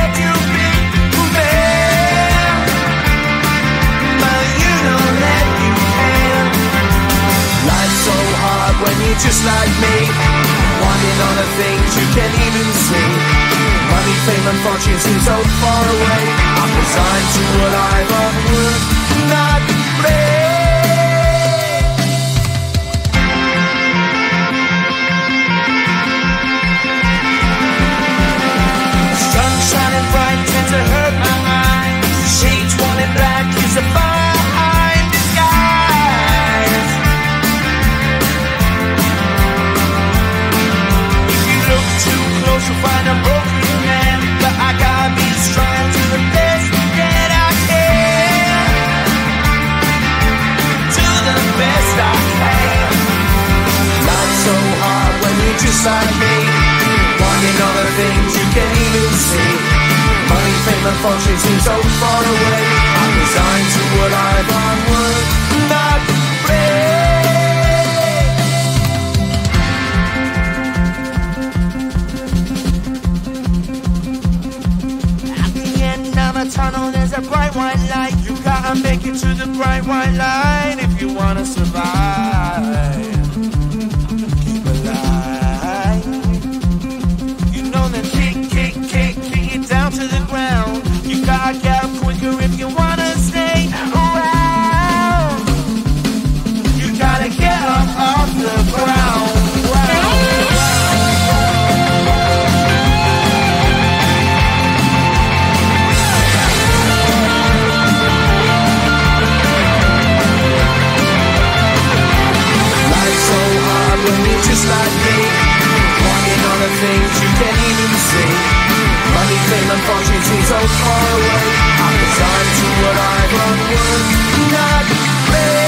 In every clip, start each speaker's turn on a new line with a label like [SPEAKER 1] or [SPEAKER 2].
[SPEAKER 1] said you've been fair, but you don't let you can. Life's so hard when you're just like me, wanting all the things you can't even see. Money, fame and fortune seem so far away. I'm resigned to what I've would not play. Sun shining bright tends to hurt my mind. Shades worn in black is a fine disguise. If you look too close you'll find a broken man, but I gotta be strong to the best that I can. To the best I can. Life's so hard when you're just like me, wanting all the things you can't even see. Money, fame and fortune seem so far away. I'm resigned to what I've would not play. At the end of a tunnel there's a bright white light. You gotta make it to the bright white light if you wanna survive. Keep alive. You know that kick it down to the ground. You gotta get up quicker if you wanna stay around. You gotta get up off the ground. Life's so hard when you're just like me, wanting all the things you can't even see. Money, fame and fortune seem so far away. I'm resigned to what I've would not play.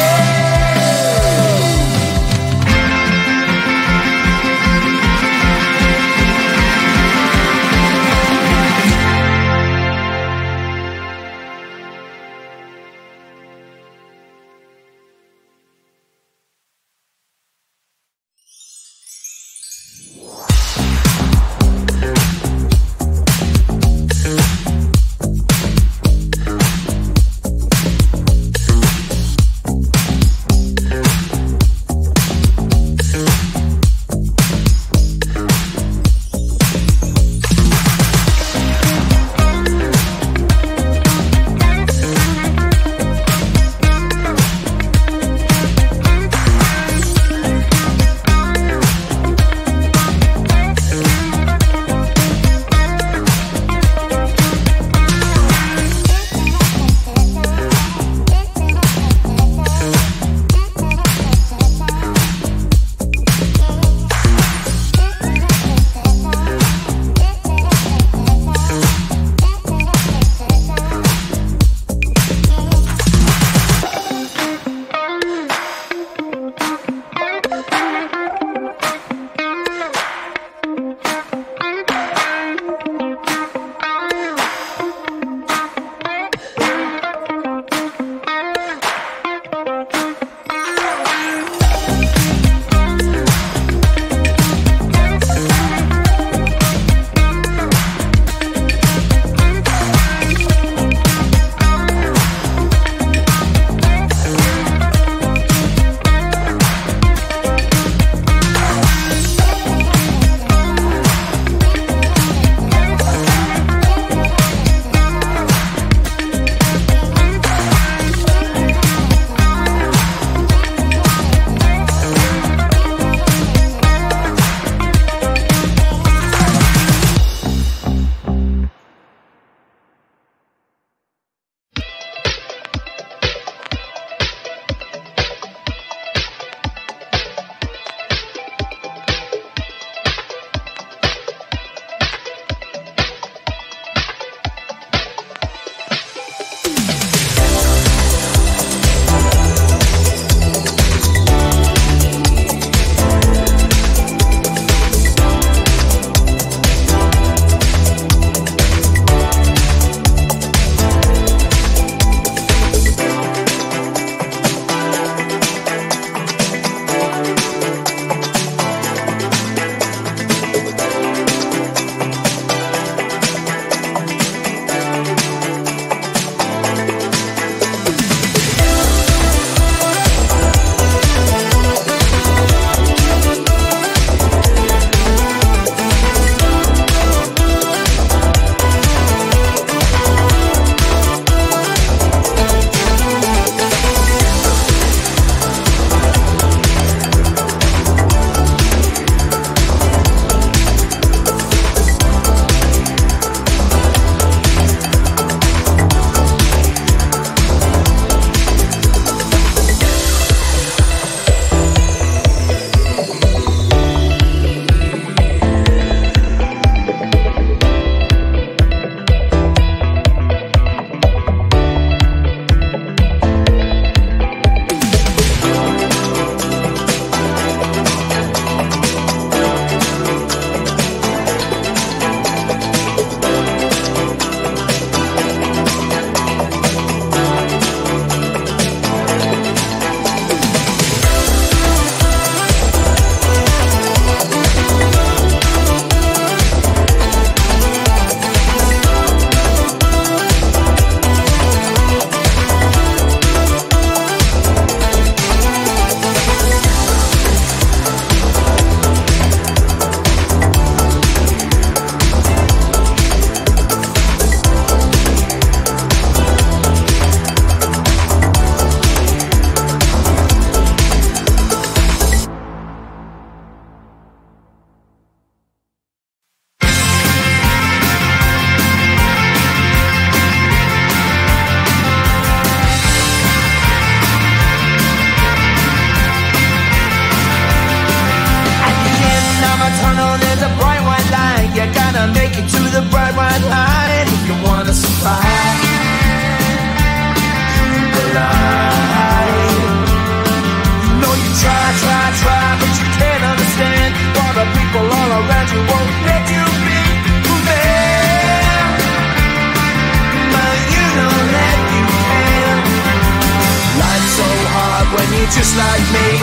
[SPEAKER 1] just like me,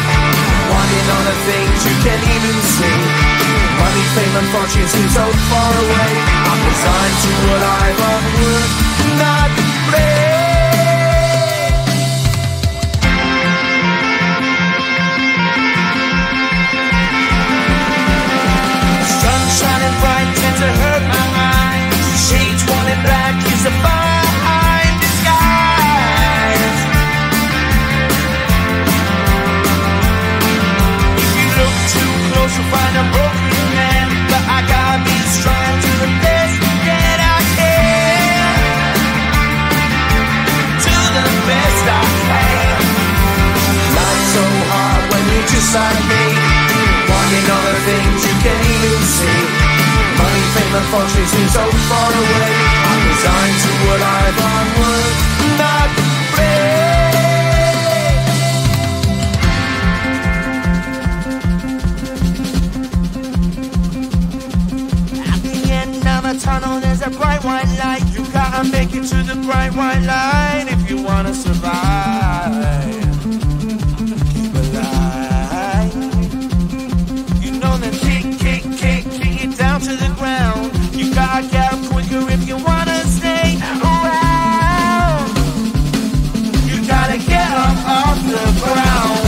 [SPEAKER 1] wanting all the things you can't even see. Money, fame and fortune seem so far away. I'm resigned to what I've unworked, not play. Sun shining bright tends to hurt my mind. Shades worn in black is a fine disguise. If you look too close you'll find a broken man, but I gotta be strong to the best that I can. To the best I can. Life's so hard when you're just like me, wanting all the things you can't even see. Money, fame and fortune seem so far away. I'm resigned to what I've unworked, not play. At the end of a tunnel there's a bright white light. You gotta make it to the bright white light if you wanna survive. Keep alive. You know that kick it down to the ground. You gotta get up quicker if you wanna stay around. You gotta get up off the ground.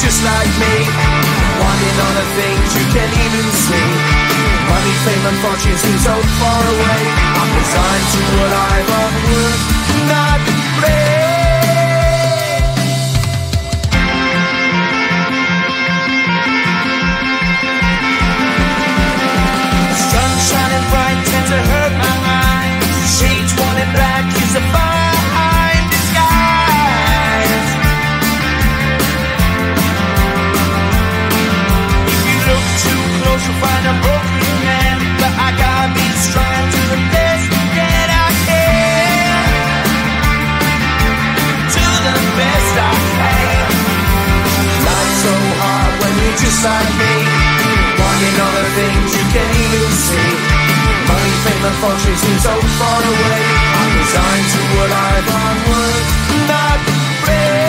[SPEAKER 1] just like me, wanting all the things you can't even see. Money, fame and fortune seem so far away. I'm resigned to what I've would not play. Sun shining bright tends to hurt my mind. Shades worn in black is a fine disguise. If you look too close you'll find a broken man, but I gotta be strong to the best that I can. To the best I can. Life's so hard when you're just like me, wanting all the things you can't even see. Money, fame and fortune seem so far away. I'm resigned to what I've would not break.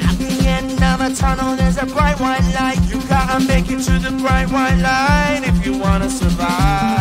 [SPEAKER 1] At the end of a tunnel there's a bright white light. You gotta make it to the bright white light if you wanna survive.